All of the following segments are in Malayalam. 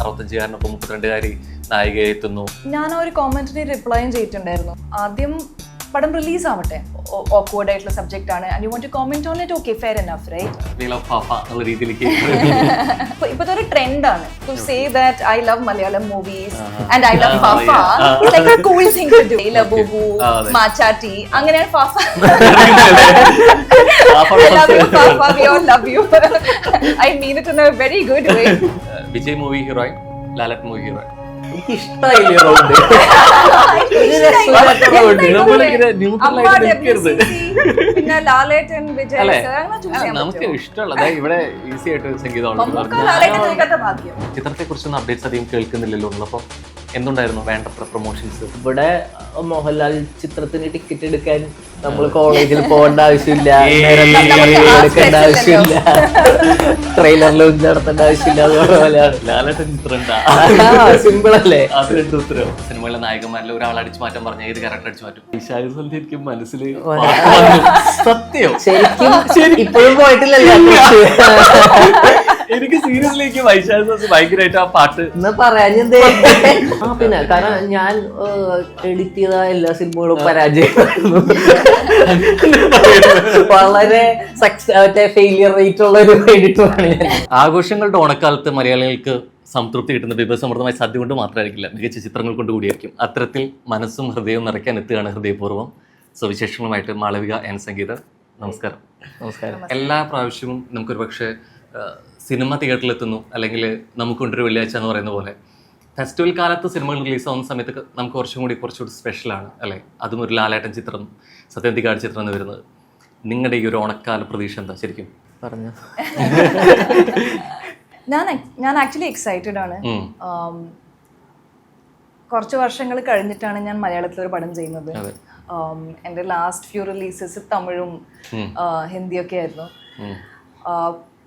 65-കാരനൊപ്പം 32-കാരി നായികയെ എത്തുന്നു. ഞാൻ ഒരു കോമന്റിന് റിപ്ലൈയും ചെയ്തിട്ടുണ്ടായിരുന്നു. ആദ്യം പടം റിലീസ് ആവട്ടെ, ഓക്വേർഡ് ആയിട്ടുള്ള സബ്ജക്റ്റ് ആണ്, and you want to comment on it, okay fair enough, right? രീതിയിലേക്ക് ഇപ്പോഴത്തെ ഒരു ട്രെൻഡാണ് to say that I love Malayalam movies and I love FaFa. It's like a cool thing to do. Labubu, matcha tea, അങ്ങനെയാണ് FaFa. I love you FaFa, we all love you. I mean it in a very good way. Vijay movie heroine, Lalettan movie heroine. എനിക്ക് ഇഷ്ടമായില്ലേ പിന്നെ ലാലേട്ടൻ, വിജയ് നമുക്ക് ഇഷ്ടമുള്ളത് ഇവിടെ ഈസി ആയിട്ട് സംഗീതമാണ്. ചിത്രത്തെ കുറിച്ചൊന്നും അപ്ഡേറ്റ്സ് അധികം കേൾക്കുന്നില്ലല്ലോ. അപ്പൊ എന്തുണ്ടായിരുന്നു വേണ്ടത്ര പ്രൊമോഷൻസ്? ഇവിടെ മോഹൻലാൽ ചിത്രത്തിന് ടിക്കറ്റ് എടുക്കാൻ നമ്മൾ കോളേജിൽ പോകേണ്ട ആവശ്യമില്ല, എടുക്കേണ്ട ആവശ്യമില്ല, ട്രെയിലർ ലോഞ്ച് നടത്തേണ്ട ആവശ്യമില്ല. ലാലേട്ടൻ ചിത്രം സിമ്പിൾ അല്ലേ? സിനിമയിലെ നായകന്മാരിൽ ഒരാൾ അടിച്ചു മാറ്റാൻ പറഞ്ഞ ഏത് ക്യാരക്ടർ അടിച്ചു മാറ്റും? ശരിക്കും മനസ്സിൽ സത്യം ശരിക്കും ഇപ്പോഴും പോയിട്ടില്ലല്ലോ. എനിക്ക് സീരിയസ്ലിക്ക് വൈശാഖ് ഭയങ്കരമായിട്ട് ആ പാട്ട് പറയാഞ്ഞെന്തേ. പിന്നെ കാരണം ഞാൻ എഡിറ്റ് ചെയ്ത എല്ലാ സിനിമകളും പരാജയമായിരുന്നു. വളരെ ഫെയിലിയർ റേറ്റ് ഉള്ള ഒരു എഡിറ്ററാണ് ഞാൻ. ആഘോഷങ്ങളുടെ ഓണക്കാലത്ത് മലയാളികൾക്ക് സംതൃപ്തി കിട്ടുന്ന വിഭവസമൃദ്ധമായ സദ്യ കൊണ്ട് മാത്രമായിരിക്കില്ല, മികച്ച ചിത്രങ്ങൾ കൊണ്ട് കൂടിയായിരിക്കും. അത്തരത്തിൽ മനസ്സും ഹൃദയവും നിറയ്ക്കാൻ എത്തുകയാണ് ഹൃദയപൂർവ്വം. സുവിശേഷങ്ങളുമായിട്ട് മാളവിക ആൻഡ് സംഗീത. നമസ്കാരം. നമസ്കാരം. എല്ലാ പ്രാവശ്യവും നമുക്കൊരു പക്ഷേ സിനിമ തിയേറ്ററിലെത്തുന്നു, അല്ലെങ്കിൽ നമുക്കൊണ്ടൊരു വെള്ളിയാഴ്ച എന്ന് പറയുന്ന പോലെ ഫെസ്റ്റിവൽ കാലത്ത് സിനിമകൾ റിലീസാവുന്ന സമയത്ത് നമുക്ക് കുറച്ചുകൂടി സ്പെഷ്യലാണ് അല്ലേ? അതും ഒരു ലാലേട്ടൻ ചിത്രം, സത്യന്തിക്കാട് ചിത്രം എന്ന് വരുന്നത്. നിങ്ങളുടെ ഈ ഒരു ഓണക്കാല പ്രതീക്ഷ എന്താ ശരിക്കും? പറഞ്ഞു. ഞാൻ ആക്ച്വലി എക്സൈറ്റഡ് ആണ്. കുറച്ച് വർഷങ്ങൾ കഴിഞ്ഞിട്ടാണ് ഞാൻ മലയാളത്തിൽ ഒരു പടം ചെയ്യുന്നത്. എൻ്റെ ലാസ്റ്റ് ഫ്യൂ റിലീസസ് തമിഴും ഹിന്ദിയൊക്കെ ആയിരുന്നു.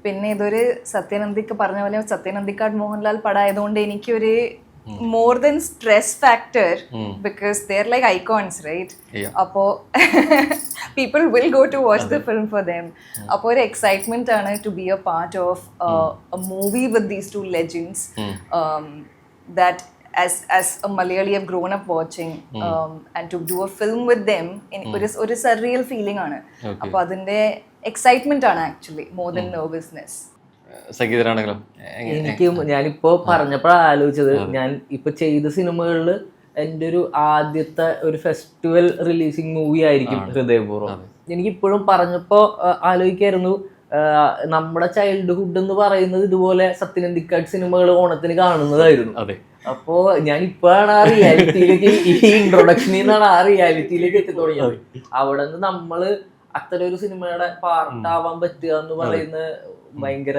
പിന്നെ ഇതൊരു സത്യനന്ദിക്ക് പറഞ്ഞ പോലെ സത്യനന്ദിക്കാട് മോഹൻലാൽ പടമായതുകൊണ്ട് എനിക്കൊരു more than stress factor, because they are like icons, right? അപ്പോൾ people will go to watch the film for them. അപ്പോൾ ഒരു എക്സൈറ്റ്മെന്റ് ആണ് to be a part of a movie with these two legends that as a Malayali I've grown up watching, and to do a film with them ഒരു surreal feeling ആണ്. അപ്പോൾ അതിന്റെ എക്സൈറ്റ്മെന്റ് ആണ് ആക്ച്വലി മോർ ദൻ നെർവസ്നെസ്. സംഗീതരാണെങ്കിലും എനിക്ക് ഞാനിപ്പോ പറഞ്ഞപ്പോഴാണ് ആലോചിച്ചത്, ഞാൻ ഇപ്പൊ ചെയ്ത സിനിമകളിൽ എൻ്റെ ഒരു ആദ്യത്തെ ഒരു ഫെസ്റ്റിവൽ റിലീസിങ് മൂവി ആയിരിക്കും ഹൃദയപൂർവ്വം. എനിക്കിപ്പോഴും പറഞ്ഞപ്പോ ആലോചിക്കായിരുന്നു, നമ്മുടെ ചൈൽഡ്ഹുഡ് എന്ന് പറയുന്നത് ഇതുപോലെ സത്യനന്ദിക്കാട് സിനിമകൾ ഓണത്തിന് കാണുന്നതായിരുന്നു. അപ്പോ ഞാൻ ഇപ്പോഴാണ് ആ റിയാലിറ്റിയിലേക്ക്, ഈ ഇൻട്രൊഡക്ഷനിൽ നിന്നാണ് ആ റിയാലിറ്റിയിലേക്ക് എത്തി തുടങ്ങിയത്. അവിടെ നിന്ന് നമ്മള് അത്തരം ഒരു സിനിമയുടെ പാർട്ടാവാൻ പറ്റുക എന്ന് പറയുന്ന ഭയങ്കര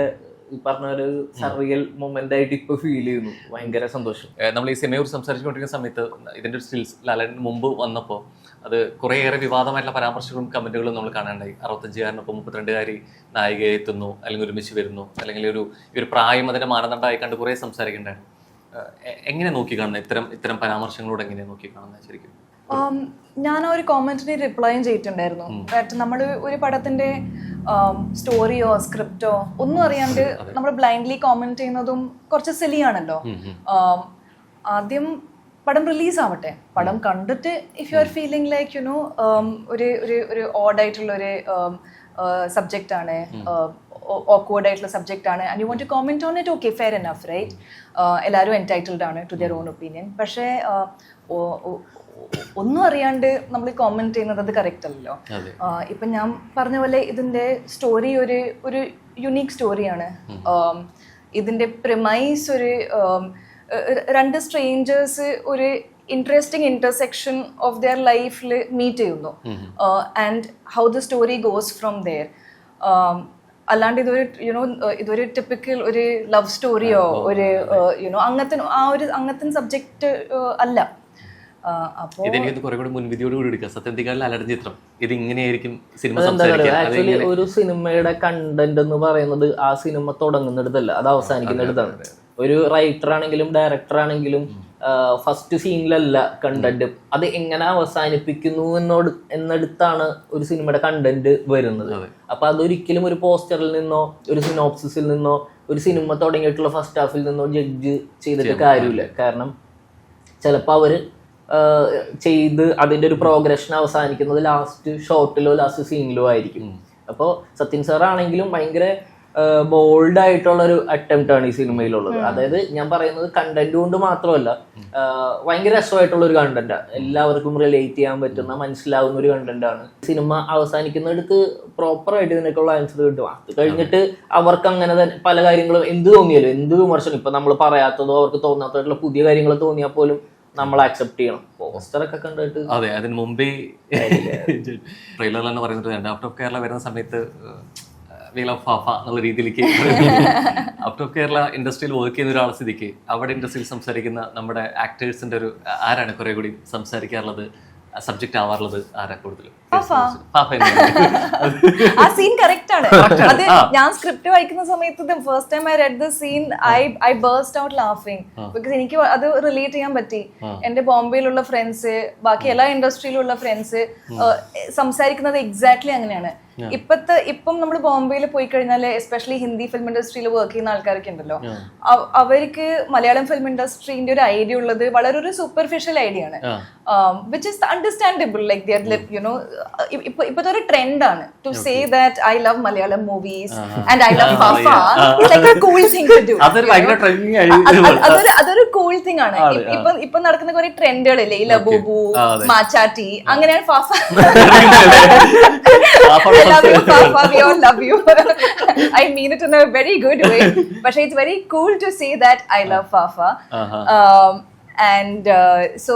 ഈ പറഞ്ഞ ഒരു സർറിയൽ മൊമെന്റ് ആയിട്ട് ഇപ്പൊ ഫീൽ ചെയ്യുന്നു. ഭയങ്കര സന്തോഷം. നമ്മൾ ഈ സിനിമയോട് സംസാരിച്ചുകൊണ്ടിരിക്കുന്ന സമയത്ത് ഇതിന്റെ ഒരു സ്റ്റിൽസ് ലാലേട്ടന് മുമ്പ് വന്നപ്പോൾ അത് കുറേയേറെ വിവാദമായിട്ടുള്ള പരാമർശങ്ങളും കമന്റുകളും നമ്മൾ കാണാണ്ടായി. 65-കാരനൊപ്പം 32-കാരി നായികയെ എത്തുന്നു, അല്ലെങ്കിൽ ഒരുമിച്ച് വരുന്നു, അല്ലെങ്കിൽ ഒരു പ്രായം അതിന്റെ മാനദണ്ഡമായി കണ്ട് കുറേ സംസാരിക്കണ്ടായിരുന്നു. എങ്ങനെ നോക്കി കാണുന്നത് ഇത്തരം പരാമർശങ്ങളോട് എങ്ങനെയാണ് നോക്കി കാണുന്നത് ശരിക്കും? ഞാൻ ആ ഒരു കോമന്റിന് റിപ്ലൈയും ചെയ്തിട്ടുണ്ടായിരുന്നു. നമ്മൾ ഒരു പടത്തിന്റെ സ്റ്റോറിയോ സ്ക്രിപ്റ്റോ ഒന്നും അറിയാണ്ട് നമ്മൾ ബ്ലൈൻഡ്ലി കോമന്റ് ചെയ്യുന്നതും കുറച്ച് സിലിയാണല്ലോ. ആദ്യം പടം റിലീസ് ആവട്ടെ, പടം കണ്ടിട്ട് if you are feeling like you know ഒരു ഓഡായിട്ടുള്ള ഒരു സബ്ജക്റ്റ് ആണ്, ഓക്വേർഡ് ആയിട്ടുള്ള സബ്ജക്റ്റ് ആണ്, and you want to comment on it, okay fair enough, right? എല്ലാവരും എൻറ്റൈറ്റിൽഡ് ആണ് ടു ദിയർ ഓൺ ഒപ്പീനിയൻ. പക്ഷേ ഒന്നും അറിയാണ്ട് നമ്മൾ കോമന്റ് ചെയ്യുന്നത് അത് കറക്റ്റ് അല്ലല്ലോ. ഇപ്പം ഞാൻ പറഞ്ഞ പോലെ ഇതിൻ്റെ സ്റ്റോറി ഒരു യുണീക്ക് സ്റ്റോറിയാണ്. ഇതിൻ്റെ പ്രിമൈസ് രണ്ട് സ്ട്രേഞ്ചേഴ്സ് ഒരു ഇൻട്രസ്റ്റിംഗ് ഇന്റർസെക്ഷൻ ഓഫ് ദെയർ ലൈഫിൽ മീറ്റ് ചെയ്യുന്നു, and how the story goes from there. അല്ലാണ്ട് ഇതൊരു ടിപ്പിക്കൽ ഒരു ലവ് സ്റ്റോറിയോ ഒരു അങ്ങനത്തെ സബ്ജക്റ്റ് അല്ല. ഒരു സിനിമയുടെ കണ്ടന്റ് എന്ന് പറയുന്നത് ആ സിനിമ തുടങ്ങുന്നിടത്തല്ല, അത് അവസാനിക്കുന്നിടത്താണ്. ഒരു റൈറ്റർ ആണെങ്കിലും ഡയറക്ടർ ആണെങ്കിലും ഫസ്റ്റ് സീനിലല്ല കണ്ടന്റ്, അത് എങ്ങനെ അവസാനിപ്പിക്കുന്നു എന്നിടത്താണ് ഒരു സിനിമയുടെ കണ്ടന്റ് വരുന്നത്. അപ്പൊ അതൊരിക്കലും ഒരു പോസ്റ്ററിൽ നിന്നോ ഒരു സിനോപ്സിസിൽ നിന്നോ ഒരു സിനിമ തുടങ്ങിയിട്ടുള്ള ഫസ്റ്റ് ഹാഫിൽ നിന്നോ ജഡ്ജ് ചെയ്തിട്ട് കാര്യമില്ല. കാരണം ചിലപ്പോൾ അവര് ചെയ്ത് അതിന്റെ ഒരു പ്രോഗ്രഷൻ അവസാനിക്കുന്നത് ലാസ്റ്റ് ഷോട്ടിലോ ലാസ്റ്റ് സീനിലോ ആയിരിക്കും. അപ്പോൾ സത്യൻ സാർ ആണെങ്കിലും ഭയങ്കര ബോൾഡ് ആയിട്ടുള്ള ഒരു അറ്റംപ്റ്റ് ആണ് ഈ സിനിമയിലുള്ളത്. അതായത് ഞാൻ പറയുന്നത് കണ്ടന്റ് കൊണ്ട് മാത്രമല്ല, ഭയങ്കര രസമായിട്ടുള്ള ഒരു കണ്ടന്റ്, എല്ലാവർക്കും റിലേറ്റ് ചെയ്യാൻ പറ്റുന്ന മനസ്സിലാവുന്ന ഒരു കണ്ടന്റ് ആണ്. സിനിമ അവസാനിക്കുന്നിടത്ത് പ്രോപ്പർ ആയിട്ട് ഇതിനൊക്കെയുള്ള ആൻസർ കിട്ടും. അത് കഴിഞ്ഞിട്ട് അവർക്ക് അങ്ങനെ തന്നെ പല കാര്യങ്ങളും എന്ത് തോന്നിയാലും, എന്ത് വിമർശനം, ഇപ്പൊ നമ്മൾ പറയാത്തതോ അവർക്ക് തോന്നാത്തതായിട്ടുള്ള പുതിയ കാര്യങ്ങൾ തോന്നിയാൽ പോലും നമ്മൾ അക്സെപ്റ്റ് ചെയ്യണം. പോസ്റ്ററൊക്കെ കണ്ടിട്ട് അതെ, അതിന് മുമ്പേ ട്രെയിലറിൽ തന്നെ പറയുന്നത് ഔട്ട് ഓഫ് കേരള വരുന്ന സമയത്ത് വീൽ ഓഫ് ഫാഫ എന്നുള്ള രീതിയിലേക്ക് ഔട്ട് ഓഫ് കേരള ഇൻഡസ്ട്രിയിൽ വർക്ക് ചെയ്യുന്ന ഒരാൾ സ്ഥിതിക്ക് അവിടെ ഇൻഡസ്ട്രിയിൽ സംസാരിക്കുന്ന നമ്മുടെ ആക്ടേഴ്സിന്റെ ഒരു ആരാണ് കുറെ കൂടി സംസാരിക്കാറുള്ളത്, സബ്ജക്റ്റ് ആവാറുള്ളത് ആരാ കൂടുതൽ? ആ സീൻ കറക്റ്റ് ആണ്. അത് ഞാൻ സ്ക്രിപ്റ്റ് വായിക്കുന്ന സമയത്ത് first time I read the scene I burst out ലാഫിങ് ബിക്കോസ് എനിക്ക് അത് റിലേറ്റ് ചെയ്യാൻ പറ്റി. എന്റെ ബോംബെയിലുള്ള ഫ്രണ്ട്സ്, ബാക്കി എല്ലാ ഇൻഡസ്ട്രിയിലുള്ള ഫ്രണ്ട്സ് സംസാരിക്കുന്നത് എക്സാക്ട്ലി അങ്ങനെയാണ്. ഇപ്പം നമ്മൾ ബോംബെയിൽ പോയി കഴിഞ്ഞാൽ എസ്പെഷ്യലി ഹിന്ദി ഫിലിം ഇൻഡസ്ട്രിയിൽ വർക്ക് ചെയ്യുന്ന ആൾക്കാരൊക്കെ ഉണ്ടല്ലോ, അവർക്ക് മലയാളം ഫിലിം ഇൻഡസ്ട്രീന്റെ ഒരു ഐഡിയ ഉള്ളത് വളരെ ഒരു സൂപ്പർഫിഷ്യൽ ഐഡിയ ആണ്, വിച്ച് ഇസ് അണ്ടർസ്റ്റാൻഡബിൾ. ലൈക് ഇപ്പോഴത്തെ ഒരു ട്രെൻഡ് ആണ് to say that I love Malayalam movies and I love FaFa. Like a cool thing to do. അതൊരു കൂൾ തിങ് ആണ്. ഇപ്പൊ നടക്കുന്ന കുറെ ട്രെൻഡുകളില്ലേ, ലബൂബു, മാച്ചാറ്റി, അങ്ങനെയാണ് FaFa. love you, Fafa. We all love you. I mean it in a very good way. But it's very cool to say that I love Fafa. And so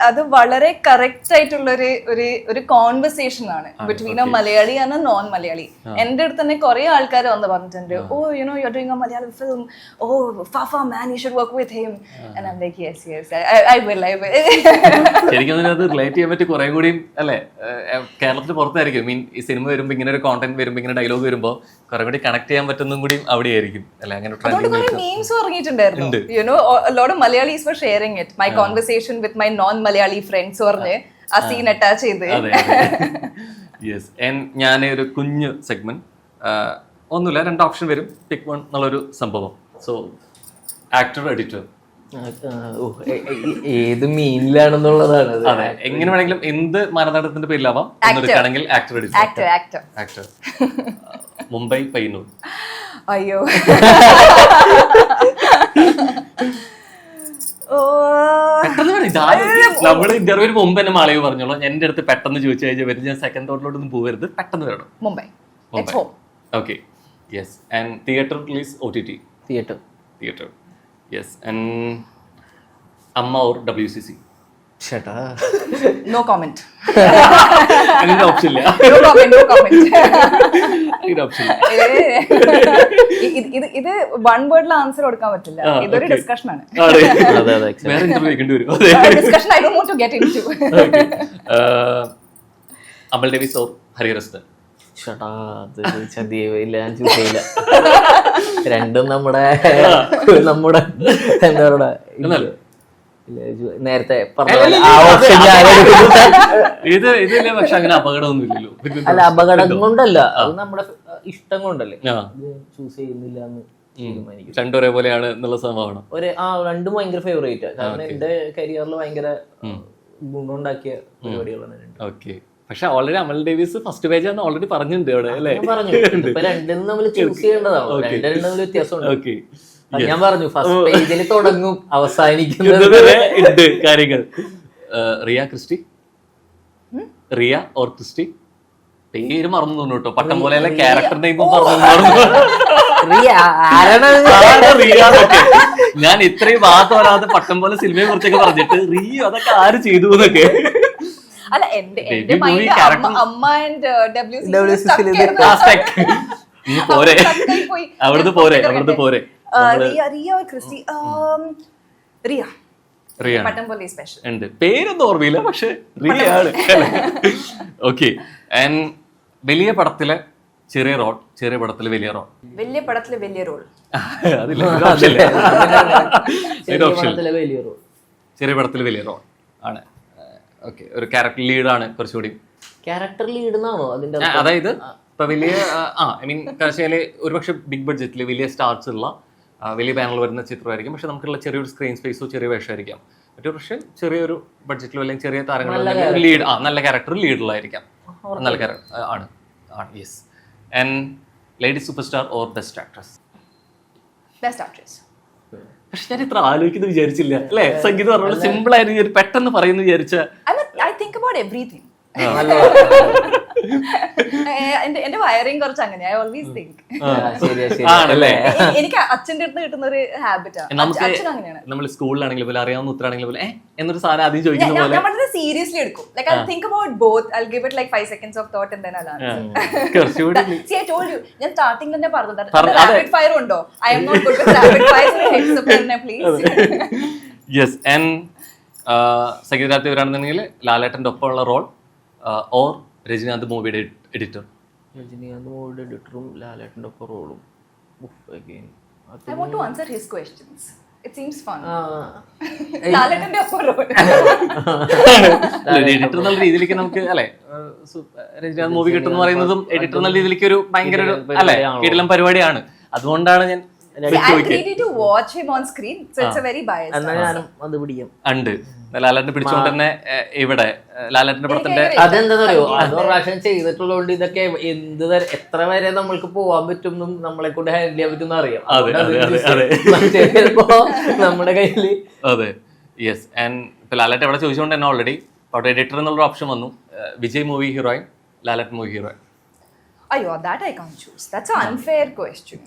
അത് വളരെ കറക്റ്റ് ആയിട്ടുള്ള ഒരു കോൺവെർസേഷൻ ആണ് between a Malayali and a non Malayali. എന്റെ അടുത്ത് തന്നെ കുറെ ആൾക്കാർ വന്ന് പറഞ്ഞിട്ടുണ്ട്, oh you know you are doing a Malayalam film, oh FaFa man you should work with him. And I am like yes yes I will. ശരിക്കും അത് റിലേറ്റ് ചെയ്യാൻ പറ്റി കുറെ കൂടി അല്ലേ, കേരളത്തിന് പുറത്തായിരിക്കും. മീൻ ഈ സിനിമ വരുമ്പോൾ ഇങ്ങനെ ഒരു കോണ്ടന്റ് വരുമ്പോൾ ഇങ്ങനെ ഡയലോഗ് വരുമ്പോൾ കുറെ കൂടി കണക്ട് ചെയ്യാൻ പറ്റുന്നതും കൂടി അവിടെയായിരിക്കും അല്ലെ. അങ്ങനെ മീംസ് ഇറങ്ങിയിട്ടുണ്ടായിരുന്നു, you know lot of Malayalis were sharing it. My conversation with my non-Malayali friends പറഞ്ഞ് ആ സീൻ അറ്റാച്ച് ചെയ്ത്. യെസ്. ഞാൻ ഒരു കുഞ്ഞു സെഗ്മെന്റ്, ഒന്നുമില്ല, 2 ഓപ്ഷൻ വരും, പിക്ക് വൺ എന്നുള്ളൊരു സംഭവം. സോ ആക്ടർ, എഡിറ്റർ, ഏത് മീനിലാണെന്നുള്ളതാണ്. അതെ, എങ്ങനെ വേണമെങ്കിലും എന്ത് മാനദണ്ഡത്തിന്റെ പേരിലാവാം. എടുക്കുകയാണെങ്കിൽ actor, editor. Actor Mumbai, Payyanur. അയ്യോ, നമ്മള് ഇന്റർവ്യൂവിന് മുമ്പ് തന്നെ മാളവ് പറഞ്ഞോളൂ, എന്റെ അടുത്ത് പെട്ടെന്ന് ചോദിച്ചു കഴിഞ്ഞാൽ വരും, ഞാൻ സെക്കൻഡ് തോട്ടിലോട്ടൊന്നും പോകരുത്, പെട്ടെന്ന് വരണം. Mumbai. Okay, yes. And theatre release, OTT? Theatre. Yes. And AMMA or WCC? No comment. അതിന്റെ ഓപ്ഷൻ ഇല്ല. ഇത് വൺ വേർഡിൽ ആൻസർ കൊടുക്കാൻ പറ്റില്ല, ഇതൊരു ഡിസ്കഷൻ ആണ്. വേറെ ഇന്റർവ്യൂ വെക്കേണ്ടി വരും. Discussion I don't want to get into. Amal Davis or Hariharan? രണ്ടും നമ്മുടെ എന്താ പറയുക, നേരത്തെ ഇതില്ല, പക്ഷെ അങ്ങനെ അപകടമൊന്നും ഇല്ലല്ലോ. അല്ല, അപകടം കൊണ്ടല്ല, അത് നമ്മുടെ ഇഷ്ടം കൊണ്ടല്ലേ ചൂസ് ചെയ്യുന്നില്ല എന്ന് തീരുമാനിക്കും. രണ്ടും ഒരേപോലെയാണ് എന്നുള്ള സംഭവമാണ്. രണ്ടും ഭയങ്കര ഫേവറേറ്റ്. കാരണം എന്റെ കരിയറിൽ ഭയങ്കര ഗുണമുണ്ടാക്കിയ പരിപാടികളാണ്. ഓക്കെ. പക്ഷെ ഓൾറെഡി അമൽ ഡേവിസ് ഫസ്റ്റ് പേജ് ആണ് ഓൾറെഡി പറഞ്ഞിട്ടുണ്ട് അവിടെ അല്ലേ? പറഞ്ഞു. ഇപ്പൊ രണ്ടും നമ്മൾ ചൂസ് ചെയ്യേണ്ടതാണ്, രണ്ടും തമ്മിൽ വ്യത്യാസമുണ്ട്. ഞാൻ പറഞ്ഞു ഫസ്റ്റ് പേജിൽ തുടങ്ങും അവസാനിക്കുന്നത് കാര്യങ്ങൾ. Riya Christy? Riya or Christy? പേര് മറന്നു തോന്നു കേട്ടോ, പട്ടം പോലെയല്ല, ക്യാരക്ടർ നെയിമും പറഞ്ഞു. ഞാൻ ഇത്രയും വാദം വരാതെ പട്ടം പോലെ സിനിമയെ കുറിച്ചൊക്കെ പറഞ്ഞിട്ട് റിയ അതൊക്കെ ആര് ചെയ്തു എന്നൊക്കെ. അല്ല, എന്റെ മൈൻഡ് അമ്മ ആൻഡ് അവിടുന്ന് പോരെ. പേരൊന്നും ഓർമ്മയില്ല, പക്ഷെ റിയ ആണ്. ഓക്കെ. ആൻഡ് വലിയ പടത്തിലെ ചെറിയ റോൾ, ചെറിയ പടത്തിലെ വലിയ റോൾ? വലിയ പടത്തിലെ വലിയ റോൾ. ചെറിയ പടത്തിലെ വലിയ റോൾ ആണ്. ഓക്കെ. ഒരു ക്യാരക്ടർ ലീഡാണ് കുറച്ചുകൂടി. ക്യാരക്ടർ ലീഡ് എന്നാണോ അതിന്റെ? അതായത് ഇപ്പൊ വലിയ ഐ മീൻ കാഴ്ചയില് ഒരുപക്ഷെ ബിഗ് ബഡ്ജറ്റിൽ വലിയ സ്റ്റാർസ് ഉള്ള വലിയ ബാനറിൽ വരുന്ന ചിത്രമായിരിക്കും. പക്ഷെ നമുക്കുള്ള ചെറിയൊരു സ്ക്രീൻ സ്പേസോ ചെറിയ വേഷമായിരിക്കാം. മറ്റൊരു പക്ഷേ ചെറിയൊരു ബഡ്ജറ്റിലോ അല്ലെങ്കിൽ ചെറിയ താരങ്ങളോ ലീഡ് നല്ല ക്യാരക്ടർ ലീഡുള്ളതായിരിക്കാം. നല്ല ക്യാരക്ടർ ആണ്. Yes. And lady super star or best actress? Best actress. പക്ഷെ ഞാൻ ഇത്ര ആലോചിക്കുന്നത് വിചാരിച്ചില്ല അല്ലേ? സംഗീതം പറഞ്ഞ സിമ്പിൾ ആയിട്ട് പെട്ടെന്ന് പറയുന്നു വിചാരിച്ച. I think about everything. എന്റെ വയറിങ് കുറച്ച് അങ്ങനെ ഐ ഓൾവേസ് തിങ്ക്. ആണല്ലേ? എനിക്ക് അച്ഛൻ്റെ അടുത്ത് കിട്ടുന്ന ഒരു ഹാബിറ്റാണ്. അച്ഛൻ അങ്ങനെയാണ്. നമ്മൾ സ്കൂളിലാണെങ്കിലും പോലെ അറിയാവുന്ന ഉത്തരാണെങ്കിലും പോലെ എന്നൊരു സാധനം ആദ്യം ചോദിക്കുന്ന പോലെ ഞാൻ സീരിയസ്ലി എടുക്കും. Like I'll think about both. I'll give it like 5 seconds of thought and then I'll answer. See, I told you. ഞാൻ സ്റ്റാർട്ടിംഗ് തന്നെ പറഞ്ഞത് റാപ്പിഡ് ഫയർ ഉണ്ടോ? I am not good with rapid fire. Heads up തന്നെ please. Yes. And സംഗീതത്തിൽ വരാണെന്നുണ്ടെങ്കിൽ ലാലേട്ടൻ്റെ ഒപ്പമുള്ള റോൾ ഓർ രജനീകാന്ത് മൂവിയുടെ എഡിറ്റർ? രജനീകാന്ത് മൂവിയുടെ എഡിറ്ററും ലാലേട്ടൻ്റെ ഒപ്പം റോളും. I want to answer his questions. It seems fun. ലാലേട്ടൻ്റെ ഒപ്പം റോൾ. എഡിറ്റർ എന്നുള്ള രീതിയിലേക്ക് നമുക്ക് അല്ലെ രജനീകാന്ത് മൂവി കിട്ടുമെന്ന് പറയുന്നതും എഡിറ്റർ എന്നുള്ള രീതിയിലേക്ക് ഒരു ഭയങ്കര ഒരു അല്ലെ കിടിലം പരിപാടിയാണ്. അതുകൊണ്ടാണ് ഞാൻ ലാലേട്ടനെ പിടിച്ചോണ്ട് തന്നെ ഇവിടെ ലാലേട്ടന്റെ പടത്തിന്റെ അതെന്താ പറയുക, അത് പ്രാവശ്യം ചെയ്തിട്ടുള്ളതുകൊണ്ട് ഇതൊക്കെ എത്ര വരെ നമ്മൾക്ക് പോവാൻ പറ്റും നമ്മളെ കൊണ്ട് ഹാൻഡിൽ ചെയ്യാൻ പറ്റും അറിയാം. നമ്മുടെ കയ്യില് അതെ. യെസ്. ആൻഡ് ഇപ്പൊ ലാലേട്ടൻ ഇവിടെ ചോദിച്ചുകൊണ്ട് തന്നെ ഓൾറെഡി അവിടെ എഡിറ്റർ എന്നുള്ള ഓപ്ഷൻ വന്നു. വിജയ് മൂവി ഹീറോയിൻ, ലാലേട്ടൻ മൂവി ഹീറോയിൻ. അയ്യോ, that I can't choose. That's an unfair question.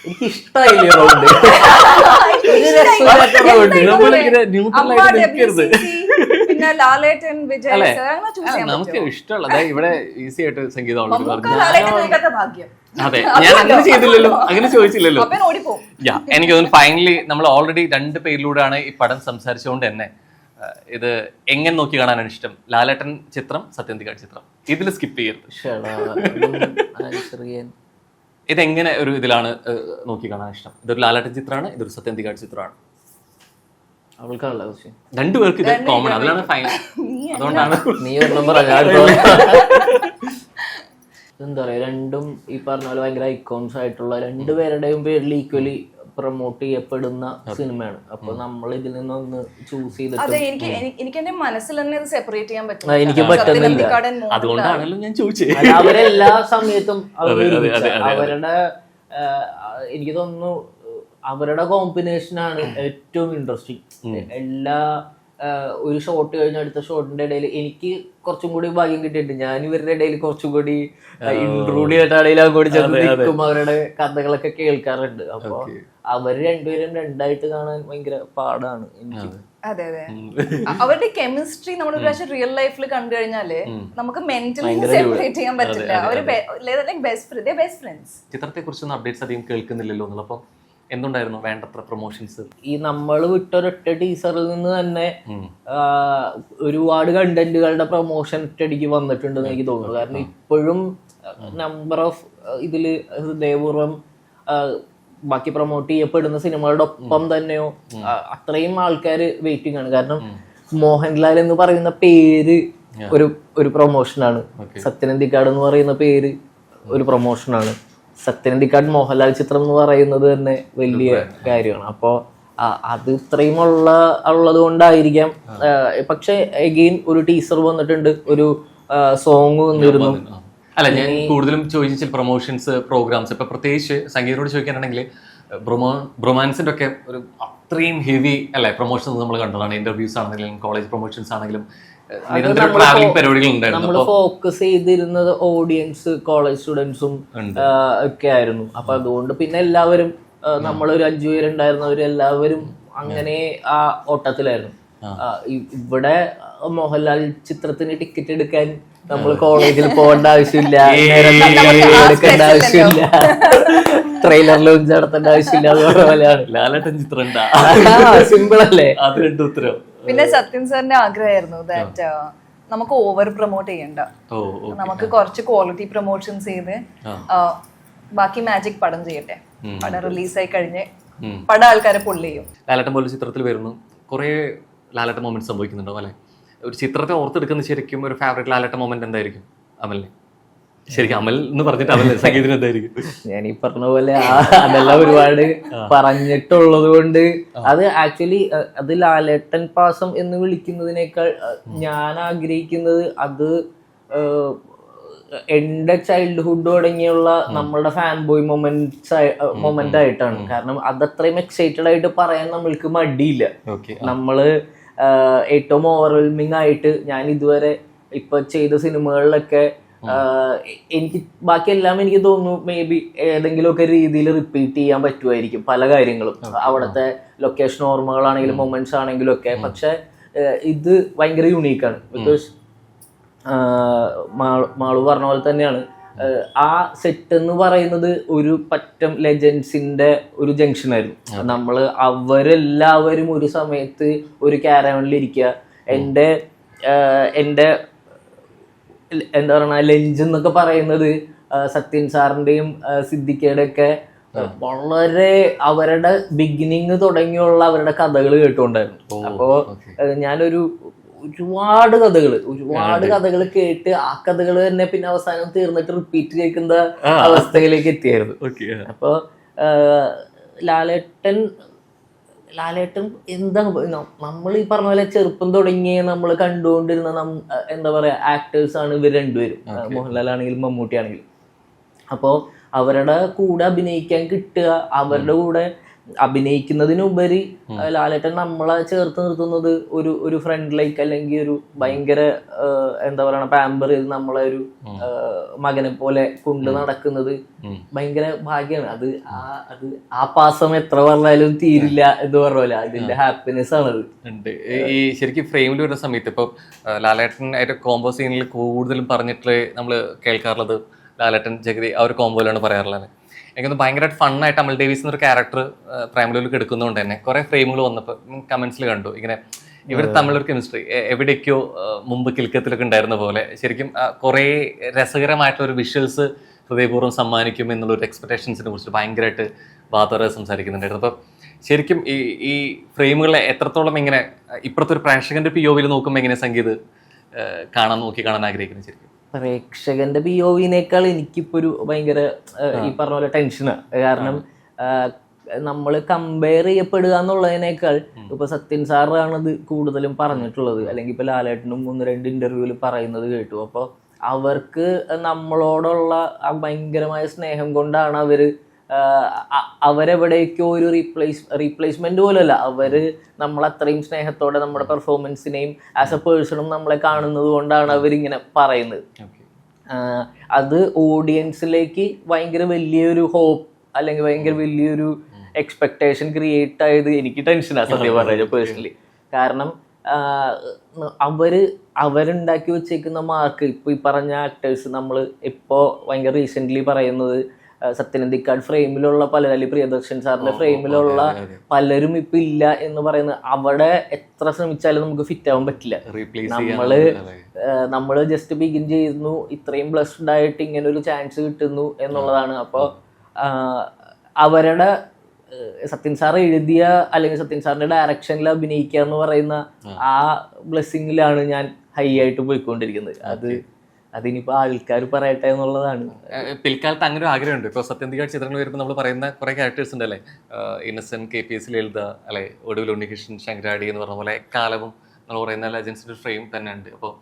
എനിക്ക് ഇഷ്ടമായില്ലേ റൗണ്ട്? പിന്നെ ലാലേട്ടൻ, വിജയ് അങ്ങനെ ചൂസ് ചെയ്യാൻ നമുക്ക് ഇഷ്ടമുള്ളത് ഇവിടെ ഈസി ആയിട്ട് സംഗീതം ഓൾറെഡി പറഞ്ഞു. ഭാഗ്യം. അതെ, ഞാൻ അങ്ങനെ ചെയ്തില്ലല്ലോ, അങ്ങനെ ചോദിച്ചില്ലല്ലോ. ഓടിപ്പോവും. എനിക്ക് തോന്നുന്നു ഫൈനലി നമ്മൾ ഓൾറെഡി 2 പേരിലൂടെയാണ് ഈ പടം സംസാരിച്ചുകൊണ്ട് തന്നെ ഇത് എങ്ങനെ നോക്കി കാണാനാണ് ഇഷ്ടം? ലാലേട്ടൻ ചിത്രം, സത്യന്തിക്കാട് ചിത്രം, ഇതിൽ സ്കിപ്പ് ചെയ്യരുത്. ഇതെങ്ങനെ ഒരു ഇതിലാണ് നോക്കി കാണാൻ ഇഷ്ടം? ഇതൊരു ലാലേട്ടൻ ചിത്രമാണ്, ഇതൊരു സത്യന്തിക്കാട് ചിത്രമാണ്. രണ്ടുപേർക്ക് ഇത് കോമൺ, അതിലാണ് ഫൈനൽ. അതുകൊണ്ടാണ് നീ എന്താ പറയാ, രണ്ടും ഈ പറഞ്ഞ പോലെ ഭയങ്കര ഐക്കോൺസ് ആയിട്ടുള്ള രണ്ടുപേരുടെയും പേരിൽ ഈക്വലി പ്രൊമോട്ട് ചെയ്യപ്പെടുന്ന സിനിമയാണ്. അപ്പൊ നമ്മൾ ഇതിൽ നിന്നൊന്ന് ചൂസ് ചെയ്തിട്ട് എനിക്ക് എന്റെ മനസ്സിൽ തന്നെ സെപ്പറേറ്റ് ചെയ്യാൻ പറ്റും. എനിക്ക് പറ്റുന്നില്ല, അതുകൊണ്ടാണല്ലോ ഞാൻ ചോദിച്ചത്. അവരെല്ലാ സമയത്തും അവരുടെ എനിക്ക് തോന്നുന്നു അവരുടെ കോമ്പിനേഷനാണ് ഏറ്റവും ഇൻട്രസ്റ്റിംഗ്. എല്ലാ ഒരു ഷോട്ട് കഴിഞ്ഞ അടുത്ത ഷോട്ടിന്റെ ഇടയിൽ എനിക്ക് കുറച്ചും കൂടി ഭാഗ്യം കിട്ടിയിട്ടുണ്ട്. ഞാൻ ഇവരുടെ ഇടയിൽ കുറച്ചും കൂടി ഇൻട്രൂഡ് ചെയ്തിട്ടാണെങ്കിലും അങ്ങോട്ട് ചെന്ന് നിൽക്കും, അവരുടെ കഥകളൊക്കെ കേൾക്കാറുണ്ട്. അപ്പൊ അവര് രണ്ടുപേരും രണ്ടായിട്ട് കാണാൻ ഭയങ്കര പാടാണ് എനിക്ക്. അതെ അതെ, അവരുടെ കെമിസ്ട്രി നമ്മൾ ഒരു പ്രാവശ്യം റിയൽ ലൈഫിൽ കണ്ടു കഴിഞ്ഞാല് നമുക്ക് മെന്റലി സെപ്പറേറ്റ് ചെയ്യാൻ പറ്റില്ല. അവര് ബെസ്റ്റ് ഫ്രണ്ട്സ്. ചിത്രത്തെ കുറിച്ചൊന്നും അപ്ഡേറ്റ്സ് അധികം കേൾക്കുന്നില്ലല്ലോ എന്നുള്ളപ്പോ എന്തുണ്ടായിരുന്നു വേണ്ടത്ര പ്രൊമോഷൻസ്? ഈ നമ്മൾ വിട്ടൊരൊറ്റ ടീസറിൽ നിന്ന് തന്നെ ഒരുപാട് കണ്ടന്റുകളുടെ പ്രൊമോഷൻ ഒറ്റയടിക്ക് വന്നിട്ടുണ്ടെന്ന് എനിക്ക് തോന്നുന്നു. കാരണം ഇപ്പോഴും നമ്പർ ഓഫ് ഇതില് ഹൃദയപൂർവ്വം ബാക്കി പ്രൊമോട്ട് ചെയ്യപ്പെടുന്ന സിനിമകളുടെ ഒപ്പം തന്നെയോ അത്രയും ആൾക്കാർ വെയിറ്റിംഗ് ആണ്. കാരണം മോഹൻലാൽ എന്ന് പറയുന്ന പേര് ഒരു പ്രൊമോഷനാണ്, സത്യനന്ദിക്കാട് എന്ന് പറയുന്ന പേര് ഒരു പ്രൊമോഷനാണ്, സത്യനന്ദിക്കാട് മോഹൻലാൽ ചിത്രം എന്ന് പറയുന്നത് തന്നെ വലിയ കാര്യമാണ്. അപ്പോൾ അത് ഇത്രയും ഉള്ളത് കൊണ്ടായിരിക്കാം. പക്ഷെ എഗെയിൻ ഒരു ടീസർ വന്നിട്ടുണ്ട്, ഒരു സോങ് വന്നിരുന്നു. അല്ല, ഞാൻ കൂടുതലും ചോദിച്ച പ്രൊമോഷൻസ് പ്രോഗ്രാംസ് ഇപ്പൊ പ്രത്യേകിച്ച് സംഗീതോട് ചോദിക്കാനാണെങ്കിൽ ബ്രൊമാൻസിന്റെ ഒക്കെ ഒരു അത്രയും ഹെവി അല്ലെ പ്രൊമോഷൻസ് നമ്മൾ കണ്ടതാണ്. ഇന്റർവ്യൂസ് ആണെങ്കിലും കോളേജ് പ്രൊമോഷൻസ് ആണെങ്കിലും നമ്മൾ ഫോക്കസ് ചെയ്തിരുന്നത് ഓഡിയൻസ് കോളേജ് സ്റ്റുഡൻസും ഒക്കെ ആയിരുന്നു. അപ്പൊ അതുകൊണ്ട് പിന്നെ എല്ലാവരും നമ്മളൊരു 5 പേരുണ്ടായിരുന്നവരെല്ലാവരും അങ്ങനെ ആ ഓട്ടത്തിലായിരുന്നു. ഇവിടെ മോഹൻലാൽ ചിത്രത്തിന് ടിക്കറ്റ് എടുക്കാൻ നമ്മൾ കോളേജിൽ പോകേണ്ട ആവശ്യമില്ല, എടുക്കേണ്ട ആവശ്യമില്ല, ട്രെയിലർ ലോഞ്ച് നടത്തേണ്ട ആവശ്യമില്ല. അതുപോലെ പോലെയാണ് ലാലേട്ടൻ ചിത്രം, സിമ്പിൾ അല്ലേ? പിന്നെ സത്യൻ സാറിന്റെ ആഗ്രഹമായിരുന്നു ദാറ്റ് നമുക്ക് ഓവർ പ്രൊമോട്ട് ചെയ്യണ്ട, നമുക്ക് കുറച്ച് ക്വാളിറ്റി പ്രൊമോഷൻസ് ചെയ്ത് ബാക്കി മാജിക് പടം ചെയ്യട്ടെ. പടം റിലീസായി കഴിഞ്ഞ് പടം ആൾക്കാരെ പുള്ളി ചെയ്യും. ലാലേട്ടൻ പോലെ ചിത്രത്തിൽ വരുന്നു, കുറെ ലാലേട്ടൻ മൊമെന്റ് സംഭവിക്കുന്നുണ്ടോ അല്ലെ? ഒരു ചിത്രത്തെ ഓർത്തെടുക്കുന്ന ശരിക്കും ഒരു ഫേവറേറ്റ് ലാലേട്ടൻ മൊമെന്റ് എന്തായിരിക്കും അമലിന്? ശരിക്കും അമൽ എന്ന് പറഞ്ഞിട്ട് അമൽ സംഗീതത്തിന് എന്തായിരിക്കും? ഞാൻ ഈ പറഞ്ഞ പോലെ അതെല്ലാം ഒരുപാട് പറഞ്ഞിട്ടുള്ളത് കൊണ്ട് അത് ആക്ച്വലി അത് ലാലേട്ടൻ പാസം എന്ന് വിളിക്കുന്നതിനേക്കാൾ ഞാൻ ആഗ്രഹിക്കുന്നത് അത് എന്റെ ചൈൽഡ്ഹുഡ് തുടങ്ങിയുള്ള നമ്മളുടെ ഫാൻ ബോയ് മൊമെന്റ് ആയിട്ടാണ്. കാരണം അതത്രയും എക്സൈറ്റഡ് ആയിട്ട് പറയാൻ നമ്മൾക്ക് മടിയില്ല. നമ്മള് ഏറ്റവും ഓവർവെൽമിങ് ആയിട്ട് ഞാൻ ഇതുവരെ ഇപ്പൊ ചെയ്ത സിനിമകളിലൊക്കെ എനിക്ക് ബാക്കിയെല്ലാം എനിക്ക് തോന്നുന്നു മേ ബി ഏതെങ്കിലുമൊക്കെ രീതിയിൽ റിപ്പീറ്റ് ചെയ്യാൻ പറ്റുമായിരിക്കും പല കാര്യങ്ങളും, അവിടുത്തെ ലൊക്കേഷൻ ഓർമ്മകളാണെങ്കിലും മൊമെന്റ്സ് ആണെങ്കിലും ഒക്കെ. പക്ഷെ ഇത് ഭയങ്കര യുണീക്കാണ്. ബിക്കോസ് മാളു പറഞ്ഞ പോലെ തന്നെയാണ് ആ സെറ്റ് എന്ന് പറയുന്നത് ഒരു പറ്റം ലെജൻസിന്റെ ഒരു ജംഗ്ഷൻ ആയിരുന്നു. നമ്മള് അവരെല്ലാവരും ഒരു സമയത്ത് ഒരു ക്യാരവനിൽ ഇരിക്കുക. എൻ്റെ എന്താ പറയുക ലഞ്ച് എന്നൊക്കെ പറയുന്നത് സത്യൻ സാറിന്റെയും സിദ്ദിഖയുടെ ഒക്കെ വളരെ അവരുടെ ബിഗിനിങ് തുടങ്ങിയുള്ള അവരുടെ കഥകൾ കേട്ടുകൊണ്ടായിരുന്നു. അപ്പോ ഞാനൊരു ഒരുപാട് കഥകൾ കേട്ട് ആ കഥകൾ തന്നെ പിന്നെ അവസാനം തീർന്നിട്ട് റിപ്പീറ്റ് കേൾക്കുന്ന അവസ്ഥയിലേക്ക് എത്തിയായിരുന്നു. അപ്പൊ ലാലേട്ടൻ എന്താ നമ്മൾ ഈ പറഞ്ഞ പോലെ ചെറുപ്പം തുടങ്ങി നമ്മൾ കണ്ടുകൊണ്ടിരുന്ന എന്താ പറയാ ആക്ടേഴ്സ് ആണ് ഇവർ രണ്ടുപേരും, മോഹൻലാൽ ആണെങ്കിലും മമ്മൂട്ടി ആണെങ്കിലും. അപ്പോൾ അവരുടെ കൂടെ അഭിനയിക്കാൻ കിട്ടുക, അവരുടെ കൂടെ അഭിനയിക്കുന്നതിനുപരി ലാലേട്ടൻ നമ്മളെ ചേർത്ത് നിർത്തുന്നത് ഒരു ഫ്രണ്ട് ലൈക്ക് അല്ലെങ്കിൽ ഒരു ഭയങ്കര എന്താ പറയണ പാമ്പർ ചെയ്ത് നമ്മളെ ഒരു മകനെ പോലെ കൊണ്ട് നടക്കുന്നത് ഭയങ്കര ഭാഗ്യമാണ്. അത് ആ പാസം എത്ര പറഞ്ഞാലും തീരില്ല എന്ന് പറഞ്ഞ അതിന്റെ ഹാപ്പിനെസ് ആണത്. ഈ ശരിക്കും ഫ്രെയിമിൽ വരുന്ന സമയത്ത് ഇപ്പൊ ലാലേട്ടൻ ഏറ്റവും കോംബോ സീനിൽ കൂടുതലും പറഞ്ഞിട്ട് നമ്മൾ കേൾക്കാറുള്ളത് ലാലേട്ടൻ ജഗതി ആ ഒരു കോംബോയിലാണ് പറയാറുള്ളത്. എനിക്കൊന്ന് ഭയങ്കരമായിട്ട് ഫണ്ണായിട്ട് അമൽ ഡേവിസ് എന്നൊരു ക്യാരക്ടർ പ്രൈമറിയിൽ എടുക്കുന്നതുകൊണ്ട് തന്നെ കുറെ ഫ്രെയിമുകൾ വന്നപ്പോൾ കമന്റ്സിൽ കണ്ടു ഇങ്ങനെ ഇവർ തമ്മിലൊരു കെമിസ്ട്രി എവിടേക്കോ മുമ്പ് കിൽക്കത്തിലൊക്കെ ഉണ്ടായിരുന്ന പോലെ ശരിക്കും കുറേ രസകരമായിട്ടുള്ള ഒരു വിഷ്വൽസ് ഹൃദയപൂർവ്വം സമ്മാനിക്കും എന്നുള്ളൊരു എക്സ്പെക്ടേഷൻസിനെ കുറിച്ച് ഭയങ്കരമായിട്ട് ബാധറ സംസാരിക്കുന്നുണ്ടായിരുന്നു. അപ്പോൾ ശരിക്കും ഈ ഫ്രെയിമുകളെ എത്രത്തോളം ഇങ്ങനെ ഇപ്പുറത്തെ ഒരു പ്രേക്ഷകന്റെ POV നോക്കുമ്പോൾ എങ്ങനെ സംഗീത് കാണാൻ ആഗ്രഹിക്കുന്നു? ശരിക്കും പ്രേക്ഷകന്റെ POV-നേക്കാൾ എനിക്കിപ്പോ ഒരു ഭയങ്കര ഈ പറഞ്ഞ പോലെ ടെൻഷനാണ്. കാരണം നമ്മൾ കമ്പയർ ചെയ്യപ്പെടുക എന്നുള്ളതിനേക്കാൾ ഇപ്പൊ സത്യൻ സാറാണത് കൂടുതലും പറഞ്ഞിട്ടുള്ളത്, അല്ലെങ്കിൽ ഇപ്പൊ ലാലേട്ടനും 1-2 ഇന്റർവ്യൂവിൽ പറയുന്നത് കേട്ടു. അപ്പോൾ അവർക്ക് നമ്മളോടുള്ള ആ ഭയങ്കരമായ സ്നേഹം കൊണ്ടാണ് അവരെവിടേക്കോ ഒരു റീപ്ലേസ്മെന്റ് പോലല്ല, അവര് നമ്മളത്രയും സ്നേഹത്തോടെ നമ്മുടെ പെർഫോമൻസിനെയും ആസ് എ പേഴ്സണും നമ്മളെ കാണുന്നത് കൊണ്ടാണ് അവരിങ്ങനെ പറയുന്നത്. അത് ഓഡിയൻസിലേക്ക് ഭയങ്കര വലിയൊരു ഹോപ്പ് അല്ലെങ്കിൽ ഭയങ്കര വലിയൊരു എക്സ്പെക്ടേഷൻ ക്രിയേറ്റ് ആയത് എനിക്ക് ടെൻഷനാണ് സത്യം പറഞ്ഞ പേഴ്സണലി. കാരണം അവരുണ്ടാക്കി വെച്ചേക്കുന്ന മാർക്ക് ഇപ്പൊ ഈ പറഞ്ഞ ആക്ടേഴ്സ് നമ്മൾ ഇപ്പോൾ ഭയങ്കര റീസെന്റ് പറയുന്നത് സത്യനന്ദിക്കാട് ഫ്രെയിമിലുള്ള പലരും, അല്ലെങ്കിൽ പ്രിയദർശൻ സാറിന്റെ ഫ്രെയിമിലുള്ള പലരും ഇപ്പൊ ഇല്ല എന്ന് പറയുന്നത് അവിടെ എത്ര ശ്രമിച്ചാലും നമുക്ക് ഫിറ്റ് ആവാൻ പറ്റില്ല. നമ്മള് ജസ്റ്റ് ബിഗിൻ ചെയ്യുന്നു, ഇത്രയും ബ്ലസ്ഡ് ആയിട്ട് ഇങ്ങനെ ഒരു ചാൻസ് കിട്ടുന്നു എന്നുള്ളതാണ്. അപ്പോൾ അവരുടെ സത്യൻ സാർ എഴുതിയ അല്ലെങ്കിൽ സത്യൻ സാറിന്റെ ഡയറക്ഷനിൽ അഭിനയിക്കുക എന്ന് പറയുന്ന ആ ബ്ലെസ്സിങ്ങിലാണ് ഞാൻ ഹൈ ആയിട്ട് പോയിക്കൊണ്ടിരിക്കുന്നത്. അതിനിപ്പോ ആൾക്കാർ പറയട്ടെ എന്നുള്ളതാണ്. പിൽക്കാലത്ത് അങ്ങനെ ഒരു ആഗ്രഹമുണ്ട്. ഇപ്പോൾ സത്യന്തിക്കാട് ചിത്രങ്ങൾ വരുമ്പോൾ നമ്മൾ പറയുന്ന കുറെ ക്യാരക്ടേഴ്സ് ഉണ്ട് അല്ലേ, ഇന്നസെന്റ്, KPS ലളിത അല്ലെ, ഒടുവിൽ ഉണ്ണികൃഷ്ണൻ, ശങ്കരാടി എന്ന് പറഞ്ഞ പോലെ കാലവും നമ്മൾ പറയുന്ന ലെജൻസിന്റെ ഫ്രെയിം തന്നെ ഉണ്ട്. അപ്പോൾ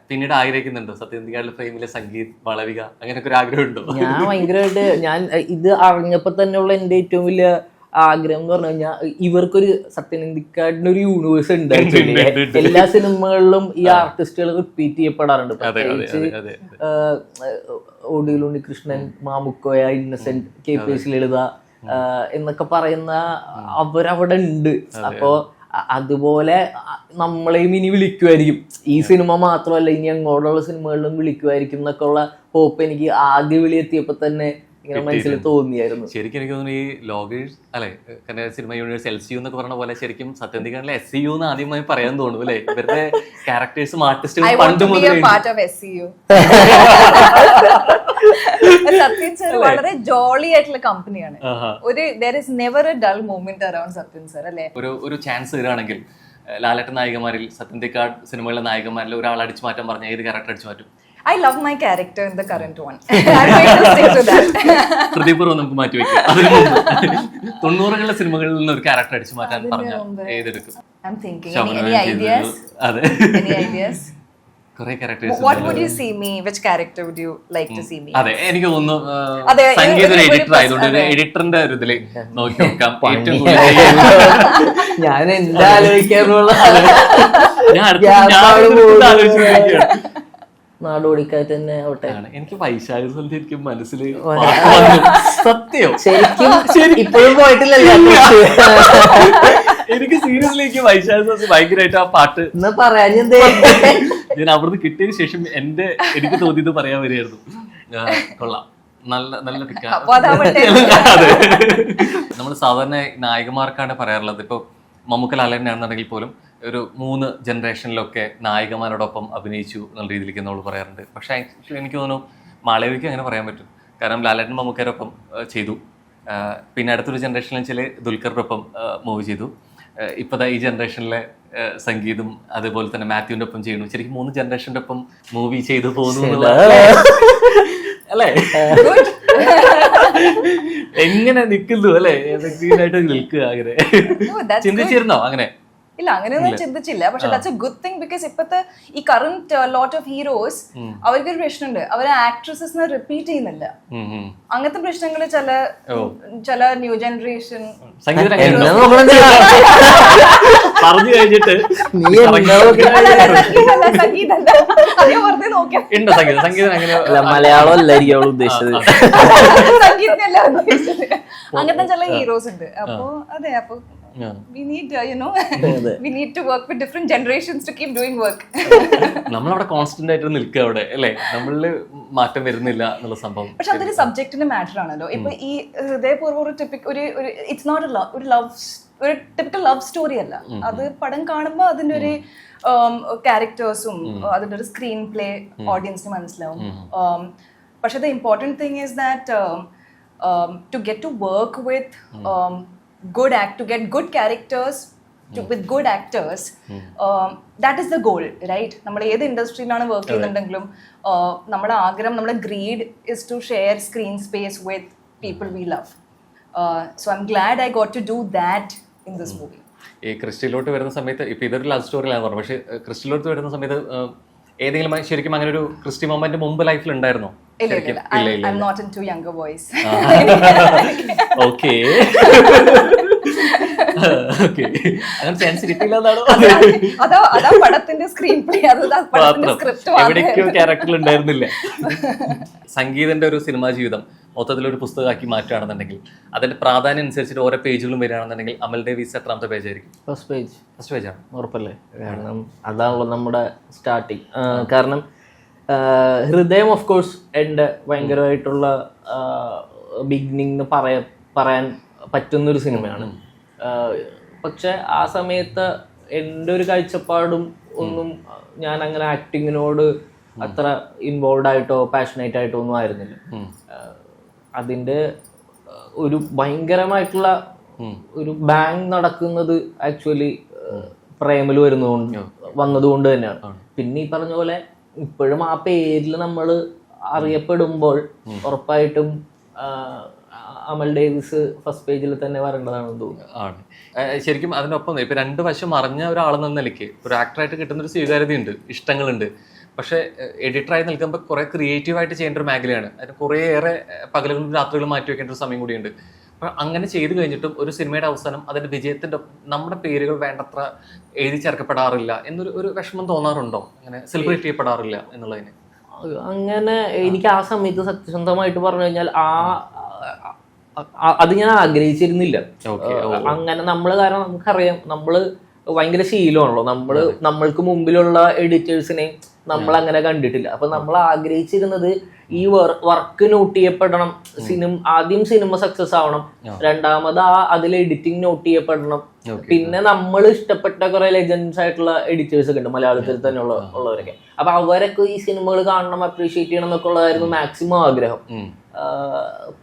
പിന്നീട് ആഗ്രഹിക്കുന്നുണ്ടോ സത്യന്തിക്കാടിലെ ഫ്രെയിമിലെ സംഗീത്, വളവിക, അങ്ങനെയൊക്കെ ഒരു ആഗ്രഹമുണ്ടോ? ഞാൻ ഭയങ്കരമായിട്ട് ഞാൻ ഇത് അറിഞ്ഞപ്പോൾ തന്നെയുള്ള എൻ്റെ ഏറ്റവും വലിയ ആഗ്രഹം എന്ന് പറഞ്ഞു കഴിഞ്ഞാൽ ഇവർക്കൊരു സത്യനന്ദിക്കാടിന്റെ ഒരു യൂണിവേഴ്സ് ഉണ്ട്. എല്ലാ സിനിമകളിലും ഈ ആർട്ടിസ്റ്റുകൾ റിപ്പീറ്റ് ചെയ്യപ്പെടാറുണ്ട്. പ്രത്യേകിച്ച് ഒടുവിൽ ഉണ്ണികൃഷ്ണൻ, മാമുക്കോയ, ഇന്നസെന്റ്, KPS ലളിത എന്നൊക്കെ പറയുന്ന അവരവിടെ ഉണ്ട്. അപ്പോ അതുപോലെ നമ്മളെയും ഇനി വിളിക്കുമായിരിക്കും. ഈ സിനിമ മാത്രമല്ല ഇനി അങ്ങോട്ടുള്ള സിനിമകളിലും വിളിക്കുമായിരിക്കും എന്നൊക്കെ ഉള്ള ഹോപ്പ് എനിക്ക് ആദ്യ വിളി എത്തിയപ്പോ തന്നെ ഇങ്ങനെ മനസ്സിൽ തോന്നിയായിരുന്നു. ശരിക്കും എനിക്ക് തോന്നുന്നു ഈ ലോകേഷ് അല്ലെ സിനിമ യൂണിവേഴ്സ് LCU എന്നൊക്കെ പറഞ്ഞ പോലെ ശരിക്കും സത്യന്തിക്കാടിലെ SCU എന്ന് ആദ്യമായി പറയാൻ തോന്നുന്നു അല്ലെ. ഇവരുടെ ക്യാരക്ടേഴ്സും ആർട്ടിസ്റ്റും പണ്ട് മുതൽ സത്യൻ സർ വളരെ ജോളി ആയിട്ടുള്ള കമ്പനിയാണ്. there is never a dull moment around Sathyan sir അല്ലേ. ഒരു ചാൻസ് തരാണെങ്കിൽ ലാലേട്ടൻ നായികമാരിൽ സത്യന്തിക്കാട് സിനിമകളിലെ നായികമാരിൽ ഒരാൾ അടിച്ചു മാറ്റാൻ പറഞ്ഞാൽ ഏത് ക്യാരക്ടർ അടിച്ചു മാറ്റും? I love my character in the current one. I'm going to stick to that. ഹൃദയപൂർവ്വം നമുക്ക് മാറ്റി വെക്കാം. അതിന് മുമ്പ് 90കളിലെ സിനിമകളിൽ നിന്ന് ഒരു ക്യാരക്ടർ അടിച്ചു മാറ്റാൻ പറഞ്ഞ ഏതെടുക്കും? I'm thinking. Any ideas? അതെ, Any ideas? കുറെ characters. What would you see me? Which character would you like to see me? അതെ, എനിക്ക് തോന്നുന്നു അതെ, സംഗീത ഒരു എഡിറ്റർ ആയതുകൊണ്ട് ഒരു എഡിറ്ററിന്റെ ഒരു ഇതില് നോക്കി നോക്കാം. ഏറ്റവും കൂടുതൽ ഞാൻ എന്താ ആലോചിക്കാറുള്ള നാടോടിക്കായി തന്നെ ആവട്ടെ. എനിക്ക് വൈശാഖ എനിക്ക് മനസ്സിൽ സത്യം ശരിക്കും ഇപ്പോഴും പോയിട്ടില്ലല്ലോ. എനിക്ക് സീരിയസ്ലി വൈശാഖ ഭയങ്കരമായിട്ട് ആ പാട്ട് എന്നാ പറയാഞ്ഞെന്തേ? ഞാൻ അവിടുന്ന് കിട്ടിയതിന് ശേഷം എനിക്ക് തോന്നിയത് പറയാൻ വരികയായിരുന്നു. കൊള്ളാം, നല്ല പിക്കാ. നമ്മൾ സാധാരണ നായികമാർക്കാണ് പറയാറുള്ളത്. ഇപ്പൊ മമ്മൂക്ക ലാലേട്ടനാണെന്നുണ്ടെങ്കിൽ പോലും ഒരു 3 ജനറേഷനിലൊക്കെ നായികമാരോടൊപ്പം അഭിനയിച്ചു എന്നുള്ള രീതിയിലേക്ക് നമ്മൾ പറയാറുണ്ട്. പക്ഷെ എനിക്ക് തോന്നുന്നു മാളവികയ്ക്ക് അങ്ങനെ പറയാൻ പറ്റും. കാരണം ലാലേട്ടൻ മമ്മൂക്കരോടൊപ്പം ചെയ്തു, പിന്നെ അടുത്തൊരു ജനറേഷനിൽ വെച്ചാൽ ദുൽഖറിന്റെ ഒപ്പം മൂവ് ചെയ്തു, ഇപ്പതാ ഈ ജനറേഷനിലെ സംഗീതം അതുപോലെ തന്നെ മാത്യുവിന്റെ ഒപ്പം ചെയ്യുന്നു. ശരിക്കും 3 ജനറേഷന്റെ ഒപ്പം മൂവി ചെയ്തു പോകുന്നു അല്ലേ? എങ്ങനെ നിൽക്കുന്നു അല്ലെ? ഏതൊക്കെയായിട്ട് നിൽക്കുക അങ്ങനെ ചിന്തിച്ചിരുന്നോ? അങ്ങനെ ഇല്ല, അങ്ങനെയൊന്നും ചിന്തിച്ചില്ല. പക്ഷെ that's A good thing. Because ഇപ്പത്തെ ഈ കറന്റ് ലോട്ട് ഓഫ് ഹീറോസ് അവർക്കൊരു പ്രശ്നമുണ്ട്, അവരെ ആക്ട്രസസിനെ റിപ്പീറ്റ് ചെയ്യുന്നില്ല. അങ്ങനത്തെ പ്രശ്നങ്ങൾ ചില ന്യൂ ജനറേഷൻ പറഞ്ഞു കഴിഞ്ഞിട്ട് സംഗീതല്ല അതേ വെറുതെ നോക്കിയാൽ സംഗീതം അങ്ങനെ മലയാളം അല്ലായിരിക്കും അവൾ ഉദ്ദേശിച്ചത്. സംഗീതമല്ല ഉദ്ദേശിച്ചത്. അങ്ങനത്തെ ചില ഹീറോസ് ഉണ്ട്. അപ്പൊ അതെ, അപ്പൊ we need we need to work with different generations to keep doing work. നമ്മളവിടെ കോൺസ്റ്റന്റ് ആയിട്ട് നിൽക്കുക അവിടെ അല്ലേ? നമ്മളില് മാറ്റം വരുന്നില്ല എന്നുള്ള സംഭവം. പക്ഷെ അതൊരു സബ്ജക്റ്റിന്റെ മാറ്റർ ആണല്ലോ. ഇപ്പൊ ഈ ഹൃദയപൂർവ്വം ഒരു ഇറ്റ്സ് നോട്ട് ഒരു ടിപ്പിക്കൽ ലവ് സ്റ്റോറി അല്ല. അത് പടം കാണുമ്പോൾ അതിന്റെ ഒരു ക്യാരക്ടേഴ്സും അതിന്റെ ഒരു സ്ക്രീൻ പ്ലേ ഓഡിയൻസിന് മനസ്സിലാവും. പക്ഷെ the important thing is that to get to work with to get good characters with good actors, that is the goal, right? നമ്മൾ ഏത് ഇൻഡസ്ട്രിയിലാണ് വർക്ക് ചെയ്യുന്നുണ്ടെങ്കിലും നമ്മുടെ ആഗ്രഹം, നമ്മുടെ greed is to share screen space with people we love. So I'm glad I got to do that in this movie. ഈ ക്രിസ്റ്റിലോട്ട് വരുന്ന സമയത്ത് ഇപ്പൊ ഇതൊരു ലവ് സ്റ്റോറിയിലാണ് പറഞ്ഞത്, പക്ഷെ ക്രിസ്റ്റിലോട്ട് വരുന്ന സമയത്ത് ഏതെങ്കിലും ശരിക്കും അങ്ങനെ ഒരു ക്രിസ്റ്റി മൊമെന്റ് മുമ്പ് ലൈഫിൽ ഉണ്ടായിരുന്നോ? I'm not into younger boys. Okay അങ്ങനെ ചാൻസ് കിട്ടിയില്ലെന്നാണോ? അതാ പടത്തിന്റെ സ്ക്രീൻ പ്ലേ, എവിടേക്കോ ക്യാരക്ടറിൽ ഉണ്ടായിരുന്നില്ല. സംഗീതന്റെ ഒരു സിനിമാ ജീവിതം മൊത്തത്തിലൊരു പുസ്തകമാക്കി മാറ്റുകയാണെന്നുണ്ടെങ്കിൽ അതിന്റെ പ്രാധാന്യം അനുസരിച്ചിട്ട് ഓരോ പേജുകളും വരികയാണെന്നുണ്ടെങ്കിൽ അമൽ ഡേവിസ് എത്രാമത്തെ പേജ് ആയിരിക്കും? ഫസ്റ്റ് പേജാണ് ഉറപ്പല്ലേ? കാരണം അതാണല്ലോ നമ്മുടെ സ്റ്റാർട്ടിങ്. കാരണം ഹൃദയം ഓഫ് കോഴ്സ് എൻ്റെ ഭയങ്കരമായിട്ടുള്ള ബിഗിനിങ് എന്ന് പറയാൻ പറ്റുന്നൊരു സിനിമയാണ്. പക്ഷെ ആ സമയത്ത് എൻ്റെ ഒരു കാഴ്ചപ്പാടും ഒന്നും ഞാൻ അങ്ങനെ ആക്ടിങ്ങിനോട് അത്ര ഇൻവോൾവ് ആയിട്ടോ പാഷനേറ്റ് ആയിട്ടോ ഒന്നും ആയിരുന്നില്ല. അതിൻ്റെ ഒരു ഭയങ്കരമായിട്ടുള്ള ഒരു ബാങ് നടക്കുന്നത് ആക്ച്വലി പ്രേമിൽ വന്നതുകൊണ്ട് തന്നെയാണ്. പിന്നെ ഈ പറഞ്ഞ പോലെ ഇപ്പോഴും ആ പേരിൽ നമ്മൾ അറിയപ്പെടുമ്പോൾ ഉറപ്പായിട്ടും അമൽ ഡേവിസ് ഫസ്റ്റ് പേജിൽ തന്നെ വരേണ്ടതാണെന്ന് തോന്നുന്നു. ആണ് ശരിക്കും. അതിനൊപ്പം ഇപ്പൊ 2 വശം അറിഞ്ഞ ഒരാളെന്ന നിലയ്ക്ക് ഒരു ആക്ടറായിട്ട് കിട്ടുന്നൊരു സ്വീകാര്യതയുണ്ട്, ഇഷ്ടങ്ങളുണ്ട്. പക്ഷെ എഡിറ്ററായി നിൽക്കുമ്പോൾ കുറെ ക്രിയേറ്റീവായിട്ട് ചെയ്യേണ്ട ഒരു മേഖലയാണ്. അതിന് കുറേയേറെ പകലുകളും രാത്രികളും മാറ്റി വെക്കേണ്ട ഒരു സമയം കൂടിയുണ്ട്. അപ്പം അങ്ങനെ ചെയ്തു കഴിഞ്ഞിട്ടും ഒരു സിനിമയുടെ അവസാനം അതിന്റെ വിജയത്തിന്റെ നമ്മുടെ പേരുകൾ വേണ്ടത്ര എഴുതി ചേർക്കപ്പെടാറില്ല എന്നൊരു വിഷമം തോന്നാറുണ്ടോ? അങ്ങനെ സെലിബ്രേറ്റ് ചെയ്യപ്പെടാറില്ല എന്നുള്ളതിന്? അങ്ങനെ എനിക്ക് ആ സമയത്ത് സത്യസന്ധമായിട്ട് പറഞ്ഞു കഴിഞ്ഞാൽ അത് ഞാൻ ആഗ്രഹിച്ചിരുന്നില്ല. അങ്ങനെ കാരണം നമുക്കറിയാം, നമ്മള് ഭയങ്കര ശീലമാണല്ലോ, നമ്മൾക്ക് മുമ്പിലുള്ള എഡിറ്റേഴ്സിനെ നമ്മൾ അങ്ങനെ കണ്ടിട്ടില്ല. അപ്പൊ നമ്മൾ ആഗ്രഹിച്ചിരുന്നത് ഈ വർക്ക് നോട്ട് ചെയ്യപ്പെടണം, ആദ്യം സിനിമ സക്സസ് ആവണം, രണ്ടാമത് അതിൽ എഡിറ്റിംഗ് നോട്ട് ചെയ്യപ്പെടണം, പിന്നെ നമ്മൾ ഇഷ്ടപ്പെട്ട കുറെ ലെജൻഡ്സ് ആയിട്ടുള്ള എഡിറ്റേഴ്സ് ഒക്കെ ഉണ്ട് മലയാളത്തിൽ തന്നെ ഉള്ളവരൊക്കെ. അപ്പൊ അവരൊക്കെ ഈ സിനിമകൾ കാണണം, അപ്രീഷിയേറ്റ് ചെയ്യണം എന്നൊക്കെ ഉള്ളതായിരുന്നു മാക്സിമം ആഗ്രഹം.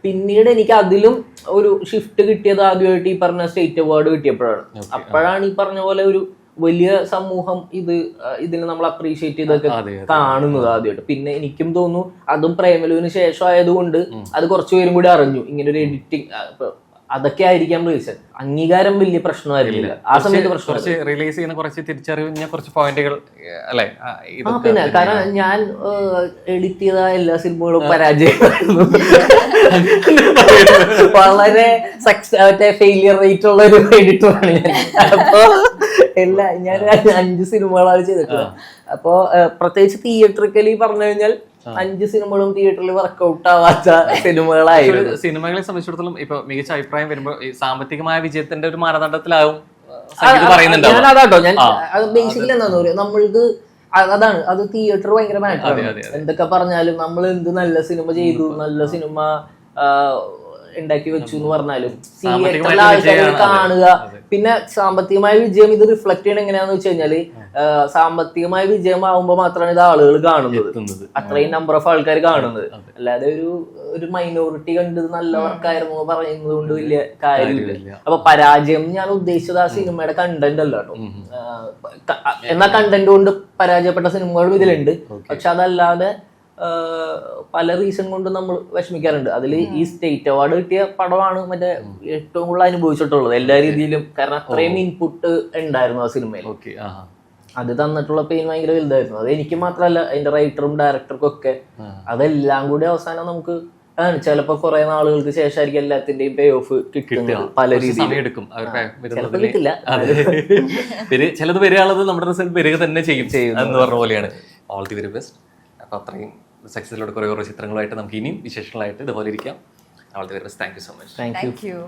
പിന്നീട് എനിക്ക് അതിലും ഒരു ഷിഫ്റ്റ് കിട്ടിയത് ആദ്യമായിട്ട് ഈ പറഞ്ഞ സ്റ്റേറ്റ് അവാർഡ് കിട്ടിയപ്പോഴാണ്. അപ്പോഴാണ് ഈ പറഞ്ഞ പോലെ വലിയ സമൂഹം ഇതിനെ നമ്മൾ അപ്രീഷിയേറ്റ് ചെയ്തൊക്കെ കാണുന്നത് ആദ്യമായിട്ട്. പിന്നെ എനിക്കും തോന്നുന്നു അതും പ്രേമലുവിന് ശേഷം ആയതുകൊണ്ട് അത് കുറച്ചുപേരും കൂടി അറിഞ്ഞു ഇങ്ങനെ ഒരു എഡിറ്റിംഗ്. അതൊക്കെ ആയിരിക്കാം റീസൺ. അംഗീകാരം വലിയ പ്രശ്നമായിരുന്നില്ല ആ സമയത്ത്. കുറച്ച് റിലീസ് ചെയ്യുന്ന കുറച്ച് തിരിച്ചറിഞ്ഞ കുറച്ച് പോയിന്റുകൾ അല്ലേ? പിന്നെ കാരണം ഞാൻ എഡിറ്റ് ചെയ്ത എല്ലാ സിനിമകളും പരാജയമായിരുന്നു. വളരെ ഫെയിലിയർ റേറ്റ് ഉള്ള ഒരു എഡിറ്ററാണ് ഞാൻ. അപ്പൊ ഞാൻ 5 സിനിമകളാണ് ചെയ്തിട്ടുള്ളത്. അപ്പോ പ്രത്യേകിച്ച് തിയേറ്ററിക്കലി പറഞ്ഞു കഴിഞ്ഞാൽ 5 സിനിമകളും തിയേറ്ററിൽ വർക്ക്ഔട്ട് ആവാത്ത സിനിമകളായിരുന്നു. സിനിമകളെ സംബന്ധിച്ചിടത്തോളം ഇപ്പൊ മികച്ച അഭിപ്രായം വരുമ്പോൾ ഈ സാമ്പത്തികമായ വിജയത്തിന്റെ ഒരു മാനദണ്ഡത്തിലാവും ഞാൻ അതാട്ടോ. ഞാൻ ബേസിക്കലി എന്താന്ന് പറയുക, നമ്മൾക്ക് അതാണ് അത് തിയേറ്റർ ഭയങ്കര മാറ്ററാണ്. എന്തൊക്കെ പറഞ്ഞാലും നമ്മൾ എന്ത് നല്ല സിനിമ ചെയ്തു, നല്ല സിനിമ ഉണ്ടാക്കി വെച്ചു എന്ന് പറഞ്ഞാലും തിയേറ്ററിൽ ആൾക്കാർ കാണുക. പിന്നെ സാമ്പത്തികമായ വിജയം ഇത് റിഫ്ലക്ട് ചെയ്യണം എങ്ങനെയാന്ന് വെച്ച് കഴിഞ്ഞാല്, സാമ്പത്തികമായ വിജയമാകുമ്പോ മാത്രമാണ് ഇത് ആളുകൾ കാണുന്നത്, അത്രയും നമ്പർ ഓഫ് ആൾക്കാർ കാണുന്നത്. അല്ലാതെ ഒരു മൈനോറിറ്റി കണ്ട് നല്ല വർക്കായിരുന്നു പറയുന്നത് കൊണ്ട് വലിയ കാര്യമില്ല. അപ്പൊ പരാജയം ഞാൻ ഉദ്ദേശിച്ചത് ആ സിനിമയുടെ കണ്ടന്റ് അല്ല കേട്ടോ. എന്നാൽ കണ്ടന്റ് കൊണ്ട് പരാജയപ്പെട്ട സിനിമകളും ഇതിലുണ്ട്. പക്ഷെ അതല്ലാതെ പല റീസൺ കൊണ്ട് നമ്മൾ വിഷമിക്കാറുണ്ട്. അതിൽ ഈ സ്റ്റേറ്റ് അവാർഡ് കിട്ടിയ പടമാണ് മറ്റേ ഏറ്റവും കൂടുതൽ അനുഭവിച്ചിട്ടുള്ളത് എല്ലാ രീതിയിലും. കാരണം അത്രയും ഇൻപുട്ട് ഉണ്ടായിരുന്നു ആ സിനിമയിൽ. അത് തന്നിട്ടുള്ള പെയിൻ ഭയങ്കര വലുതായിരുന്നു. അത് എനിക്ക് മാത്രമല്ല, അതിന്റെ റൈറ്ററും ഡയറക്ടർക്കും ഒക്കെ. അതെല്ലാം കൂടി അവസാനം നമുക്ക് ചിലപ്പോ കുറെ നാളുകൾക്ക് ശേഷമായിരിക്കും എല്ലാത്തിന്റെയും പേ ഓഫ് കിട്ടുന്നത്. പല രീതിയിൽ കിട്ടില്ല. പിന്നെ ചിലത് വരികയുള്ളത് നമ്മുടെ റിസൾട്ട് വരിക തന്നെ ചെയ്യും എന്ന് പറഞ്ഞ പോലെയാണ്. All the very best. അപ്പൊ അത്രയും സക്സസിലൂടെ കുറെ ചിത്രങ്ങളായിട്ട് നമുക്ക് ഇനിയും വിശേഷങ്ങളായിട്ട് ഇതുപോലെ ഇരിക്കാം. All the very best. Thank you so much. Thank you.